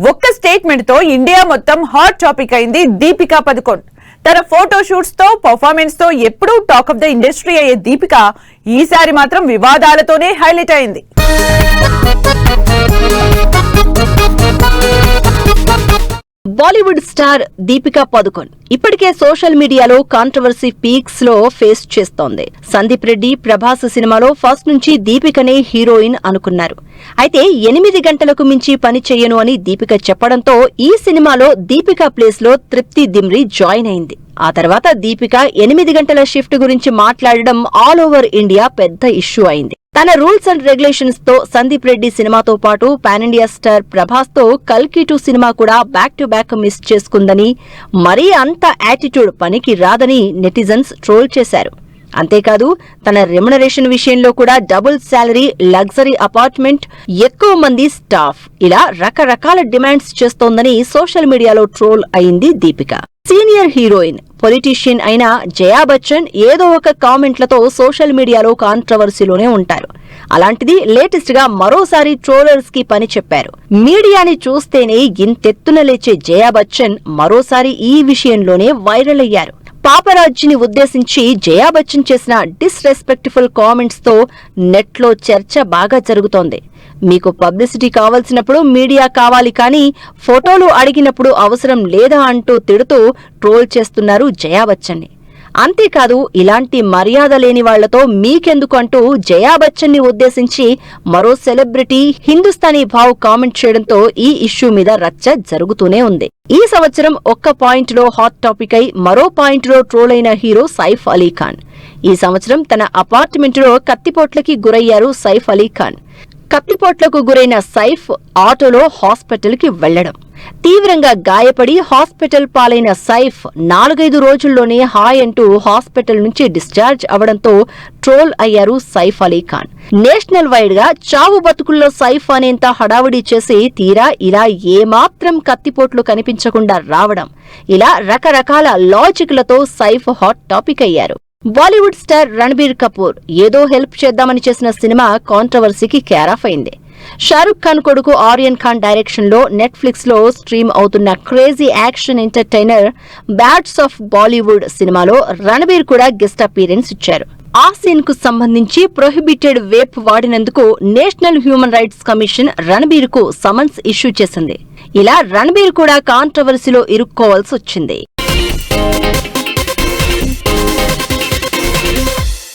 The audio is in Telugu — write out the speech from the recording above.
ఒక్క స్టేట్మెంట్ తో ఇండియా మొత్తం హాట్ టాపిక్ అయింది దీపికా పదుకొన్. తన ఫోటో షూట్స్ తో పర్ఫార్మెన్స్ తో ఎప్పుడూ టాక్ ఆఫ్ ద ఇండస్ట్రీ అయ్యే దీపిక ఈసారి మాత్రం వివాదాలతోనే హైలైట్ అయింది. బాలీవుడ్ స్టార్ దీపికా పదుకొన్ ఇప్పటికే సోషల్ మీడియాలో కాంట్రవర్సీ పీక్స్ లో ఫేస్ చేస్తోంది. సందీప్ రెడ్డి, ప్రభాస్ సినిమాలో ఫస్ట్ నుంచి దీపికనే హీరోయిన్ అనుకున్నారు. అయితే 8 గంటలకు మించి పని చెయ్యను అని దీపిక చెప్పడంతో ఈ సినిమాలో దీపిక ప్లేస్ లో తృప్తి దిమ్రి జాయిన్ అయింది. ఆ తర్వాత దీపిక 8 గంటల షిఫ్ట్ గురించి మాట్లాడడం ఆల్ ఓవర్ ఇండియా పెద్ద ఇష్యూ అయింది. తన రూల్స్ అండ్ రెగ్యులేషన్స్ తో సందీప్ రెడ్డి సినిమాతో పాటు పాన్ ఇండియా స్టార్ ప్రభాస్ తో కల్కి 2 సినిమా కూడా బ్యాక్ టు బ్యాక్ మిస్ చేసుకుందని, మరీ అంత యాటిట్యూడ్ పనికి రాదని నెటిజన్స్ ట్రోల్ చేశారు. అంతేకాదు తన రెమ్యునరేషన్ విషయంలో కూడా డబుల్ శాలరీ, లగ్జరీ అపార్ట్మెంట్, ఎక్కువ మంది స్టాఫ్ ఇలా రకరకాల డిమాండ్స్ చేస్తోందని సోషల్ మీడియాలో ట్రోల్ అయింది దీపిక. సీనియర్ హీరోయిన్, పొలిటీషియన్ అయిన జయా బచ్చన్ ఏదో ఒక కామెంట్లతో సోషల్ మీడియాలో కాంట్రవర్సీలోనే ఉంటారు. అలాంటిది లేటెస్ట్ గా మరోసారి ట్రోలర్స్ కి పని చెప్పారు. మీడియాని చూస్తేనే ఇంతెత్తున లేచే జయా బచ్చన్ మరోసారి ఈ విషయంలోనే వైరల్ అయ్యారు. పాపరాజ్జిని ఉద్దేశించి జయా బచ్చన్ చేసిన డిస్రెస్పెక్ట్ఫుల్ కామెంట్స్ తో నెట్ లో చర్చ బాగా జరుగుతోంది. మీకు పబ్లిసిటీ కావాల్సినప్పుడు మీడియా కావాలి, కానీ ఫోటోలు అడిగినప్పుడు అవసరం లేదా అంటూ తిడుతూ ట్రోల్ చేస్తున్నారు జయా బచ్చన్ ని. అంతేకాదు ఇలాంటి మర్యాద లేని వాళ్లతో మీకెందుకు అంటూ జయా బచ్చన్ ని ఉద్దేశించి మరో సెలబ్రిటీ హిందుస్థానీ భావ్ కామెంట్ చేయడంతో ఈ ఇష్యూ మీద రచ్చ జరుగుతూనే ఉంది. ఈ సంవత్సరం ఒక్క పాయింట్ లో హాట్ టాపిక్ అయి మరో పాయింట్ లో ట్రోల్ అయిన హీరో సైఫ్ అలీ ఖాన్. ఈ సంవత్సరం తన అపార్ట్మెంట్లో కత్తిపోట్లకి గురయ్యారు సైఫ్ అలీ ఖాన్. కత్తిపోట్లకు గురైన సైఫ్ ఆటోలో హాస్పిటల్ కి వెళ్లడం, తీవ్రంగా గాయపడి హాస్పిటల్ పాలైన సైఫ్ 4-5 రోజుల్లోనే హాయ్ అంటూ హాస్పిటల్ నుంచి డిశ్చార్జ్ అవడంతో ట్రోల్ అయ్యారు సైఫ్ అలీ ఖాన్. నేషనల్ వైడ్ గా చావు బతుకుల్లో సైఫ్ అనేంత హడావుడి చేసి తీరా ఇలా ఏమాత్రం కత్తిపోట్లు కనిపించకుండా రావడం, ఇలా రకరకాల లాజిక్లతో సైఫ్ హాట్ టాపిక్ అయ్యారు. బాలీవుడ్ స్టార్ రణబీర్ కపూర్ ఏదో హెల్ప్ చేద్దామని చేసిన సినిమా కాంట్రవర్సీకి కేరాఫ్ అయింది. షారుఖ్ ఖాన్ కొడుకు ఆర్యన్ ఖాన్ డైరెక్షన్ లో నెట్ఫ్లిక్స్ లో స్ట్రీమ్ అవుతున్న crazy action entertainer బ్యాడ్స్ of Bollywood సినిమాలో రణబీర్ కూడా గెస్ట్ అపీరెన్స్ ఇచ్చారు. ఆ సీన్ కు సంబంధించి ప్రొహిబిటెడ్ వేప్ వాడినందుకు National Human Rights Commission Ranbir కు సమన్స్ ఇష్యూ చేసింది. ఇలా రణబీర్ కూడా కాంట్రవర్సీలో ఇరుక్కోవాల్సి వచ్చింది.